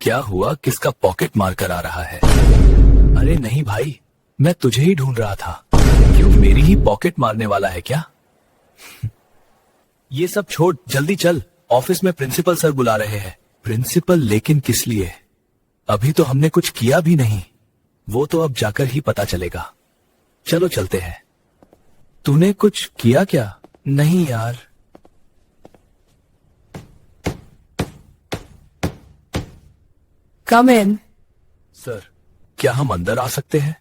क्या हुआ? किसका पॉकेट मार कर आ रहा है? अरे नहीं भाई, मैं तुझे ही ढूंढ रहा था। क्यों, मेरी ही पॉकेट मारने वाला है क्या? ये सब छोड़, जल्दी चल, ऑफिस में प्रिंसिपल सर बुला रहे हैं। प्रिंसिपल? लेकिन किस लिए? अभी तो हमने कुछ किया भी नहीं। वो तो अब जाकर ही पता चलेगा। चलो चलते हैं। तूने कुछ किया क्या? नहीं यार। कम इन। सर, क्या हम अंदर आ सकते हैं?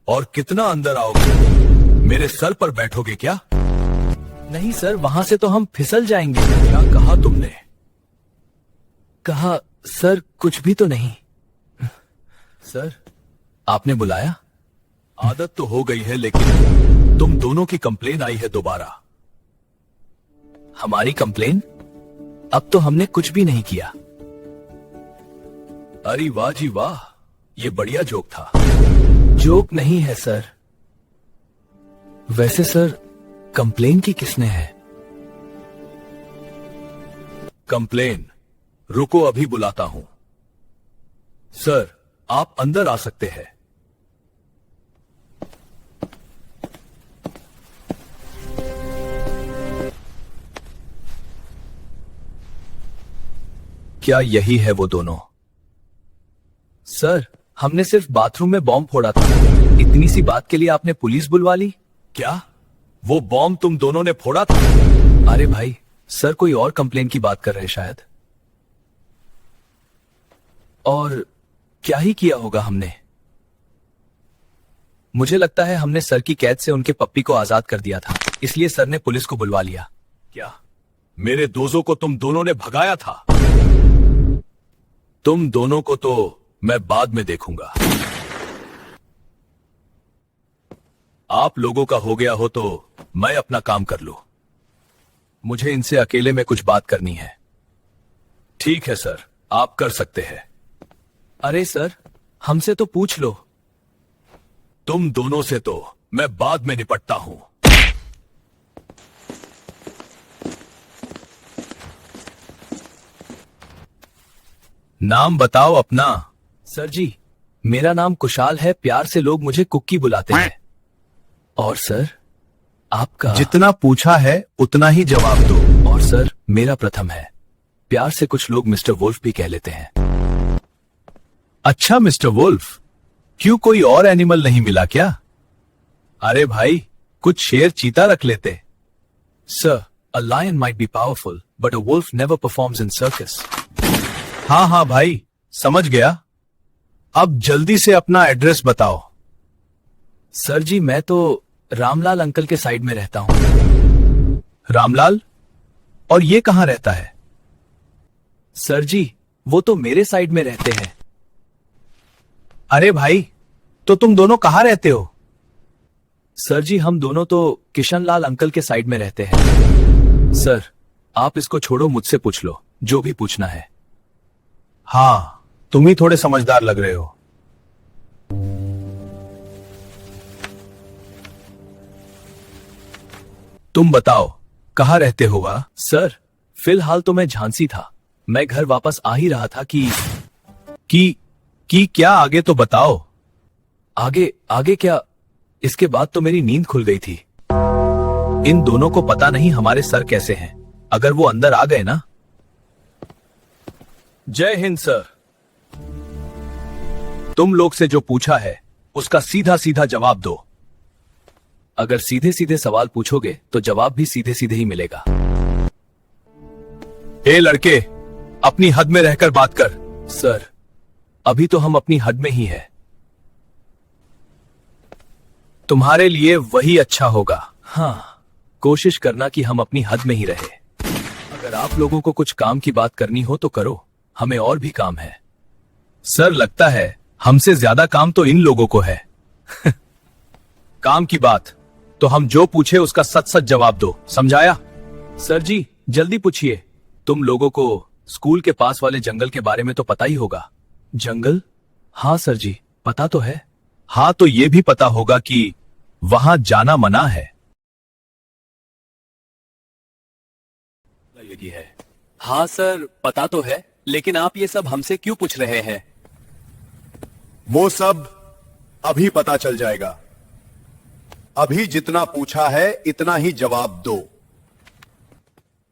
और कितना अंदर आओगे? मेरे सर पर बैठोगे क्या? नहीं सर, वहां से तो हम फिसल जाएंगे। क्या कहा तुमने? कहा सर, कुछ भी तो नहीं। सर, आपने बुलाया? आदत तो हो गई है, लेकिन तुम दोनों की कंप्लेन आई है दोबारा। हमारी कंप्लेन? अब तो हमने कुछ भी नहीं किया। अरे वाह जी वाह, ये बढ़िया जोक था। जोक नहीं है सर। वैसे सर, कंप्लेन की किसने है? कंप्लेन? रुको, अभी बुलाता हूं। सर, आप अंदर आ सकते हैं। क्या यही है वो दोनों? सर, हमने सिर्फ बाथरूम में बॉम्ब फोड़ा था। इतनी सी बात के लिए आपने पुलिस बुलवा ली? क्या वो बॉम्ब तुम दोनों ने फोड़ा था? अरे भाई, सर कोई और कंप्लेन की बात कर रहे हैं शायद। और क्या ही किया होगा हमने। मुझे लगता है हमने सर की कैद से उनके पप्पी को आजाद कर दिया था, इसलिए सर ने पुलिस को बुलवा लिया। क्या मेरे दोस्तों को तुम दोनों ने भगाया था? तुम दोनों को तो मैं बाद में देखूंगा। आप लोगों का हो गया हो तो मैं अपना काम कर लूं। मुझे इनसे अकेले में कुछ बात करनी है। ठीक है सर, आप कर सकते हैं। अरे सर, हमसे तो पूछ लो। तुम दोनों से तो मैं बाद में निपटता हूं। नाम बताओ अपना। सर जी, मेरा नाम कुशाल है। प्यार से लोग मुझे कुक्की बुलाते हैं। और सर, आपका? जितना पूछा है उतना ही जवाब दो। और सर, मेरा प्रथम है। प्यार से कुछ लोग मिस्टर वुल्फ भी कह लेते हैं। अच्छा मिस्टर वुल्फ, क्यों कोई और एनिमल नहीं मिला क्या? अरे भाई, कुछ शेर चीता रख लेते। Sir, a lion might be powerful but a wolf never performs in circus. हाँ हाँ भाई, समझ गया। अब जल्दी से अपना एड्रेस बताओ। सर जी, मैं तो रामलाल अंकल के साइड में रहता हूं। रामलाल? और ये कहां रहता है? सर जी, वो तो मेरे साइड में रहते हैं। अरे भाई, तो तुम दोनों कहां रहते हो? सर जी, हम दोनों तो किशनलाल अंकल के साइड में रहते हैं। सर, आप इसको छोड़ो, मुझसे पूछ लो जो भी पूछना है। हाँ, तुम ही थोड़े समझदार लग रहे हो। तुम बताओ, कहां रहते हो? वह सर, फिलहाल तो मैं झांसी था। मैं घर वापस आ ही रहा था कि क्या? आगे तो बताओ। आगे आगे क्या? इसके बाद तो मेरी नींद खुल गई थी। इन दोनों को पता नहीं हमारे सर कैसे हैं। अगर वो अंदर आ गए ना। जय हिंद सर। तुम लोग से जो पूछा है उसका सीधा सीधा जवाब दो। अगर सीधे सीधे सवाल पूछोगे तो जवाब भी सीधे सीधे ही मिलेगा। ए लड़के, अपनी हद में रहकर बात कर। सर, अभी तो हम अपनी हद में ही है। तुम्हारे लिए वही अच्छा होगा। हाँ, कोशिश करना कि हम अपनी हद में ही रहे। अगर आप लोगों को कुछ काम की बात करनी हो तो करो, हमें और भी काम है। सर, लगता है हमसे ज्यादा काम तो इन लोगों को है। काम की बात तो हम जो पूछे उसका सच सच जवाब दो, समझाया? सर जी, जल्दी पूछिए। तुम लोगों को स्कूल के पास वाले जंगल के बारे में तो पता ही होगा। जंगल? हाँ सर जी, पता तो है। हाँ, तो ये भी पता होगा कि वहां जाना मना है। हाँ सर, पता तो है। लेकिन आप ये सब हमसे क्यों पूछ रहे हैं? वो सब अभी पता चल जाएगा। अभी जितना पूछा है इतना ही जवाब दो।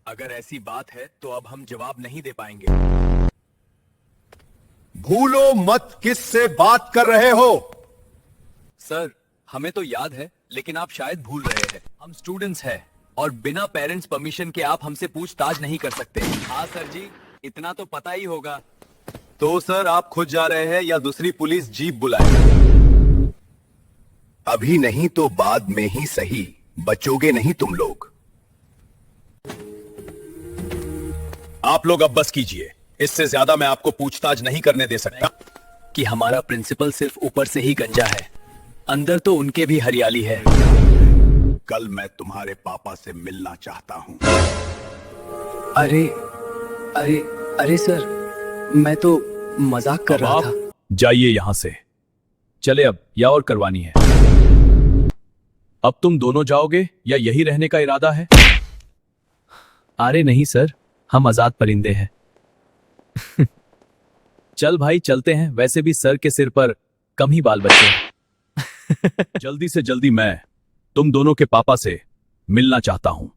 अगर ऐसी बात है तो अब हम जवाब नहीं दे पाएंगे। भूलो मत किससे बात कर रहे हो। सर, हमें तो याद है, लेकिन आप शायद भूल रहे हैं। हम स्टूडेंट्स हैं और बिना पेरेंट्स परमिशन के आप हमसे पूछताछ नहीं कर सकते। हाँ सर जी, इतना तो पता ही होगा। तो सर आप खुद जा रहे हैं या दूसरी पुलिस जीप बुलाए? अभी नहीं तो बाद में ही सही, बचोगे नहीं तुम लोग। आप लोग अब बस कीजिए, इससे ज्यादा मैं आपको पूछताछ नहीं करने दे सकता। कि हमारा प्रिंसिपल सिर्फ ऊपर से ही गंजा है, अंदर तो उनके भी हरियाली है। कल मैं तुम्हारे पापा से मिलना चाहता हूं। अरे अरे अरे सर, मैं तो मजाक कर रहा था। जाइए यहां से, चले अब, या और करवानी है? अब तुम दोनों जाओगे या यही रहने का इरादा है? अरे नहीं सर, हम आजाद परिंदे हैं। चल भाई चलते हैं, वैसे भी सर के सिर पर कम ही बाल बचे हैं। जल्दी से जल्दी मैं तुम दोनों के पापा से मिलना चाहता हूं।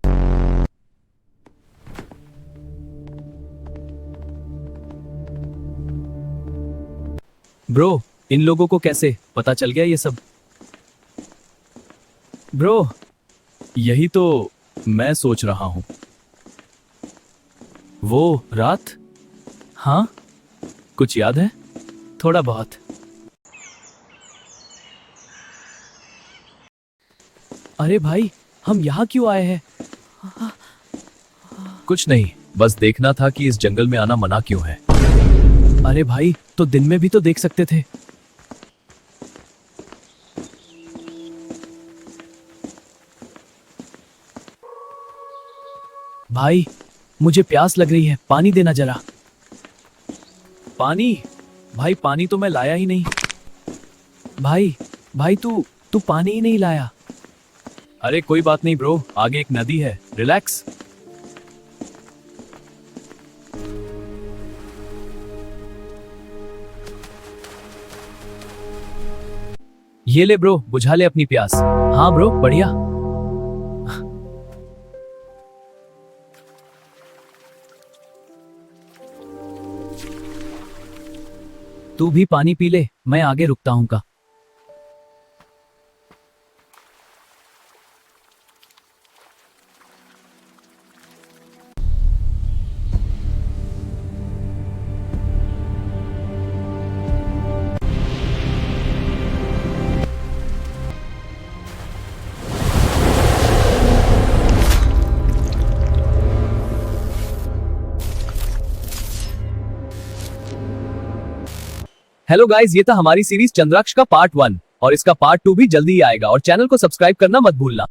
ब्रो, इन लोगों को कैसे पता चल गया ये सब? ब्रो, यही तो मैं सोच रहा हूं। वो रात? हाँ, कुछ याद है? थोड़ा बहुत। अरे भाई, हम यहाँ क्यों आए हैं? कुछ नहीं, बस देखना था कि इस जंगल में आना मना क्यों है। अरे भाई, तो दिन में भी तो देख सकते थे। भाई, मुझे प्यास लग रही है, पानी देना जरा। पानी? भाई पानी तो मैं लाया ही नहीं। भाई तू पानी ही नहीं लाया। अरे कोई बात नहीं ब्रो, आगे एक नदी है, रिलैक्स। ये ले ब्रो, बुझा ले अपनी प्यास। हाँ ब्रो, बढ़िया। तू भी पानी पी ले, मैं आगे रुकता हूं का। हेलो गाइस, ये था हमारी सीरीज चंद्राक्ष का पार्ट 1 और इसका पार्ट 2 भी जल्दी ही आएगा और चैनल को सब्सक्राइब करना मत भूलना।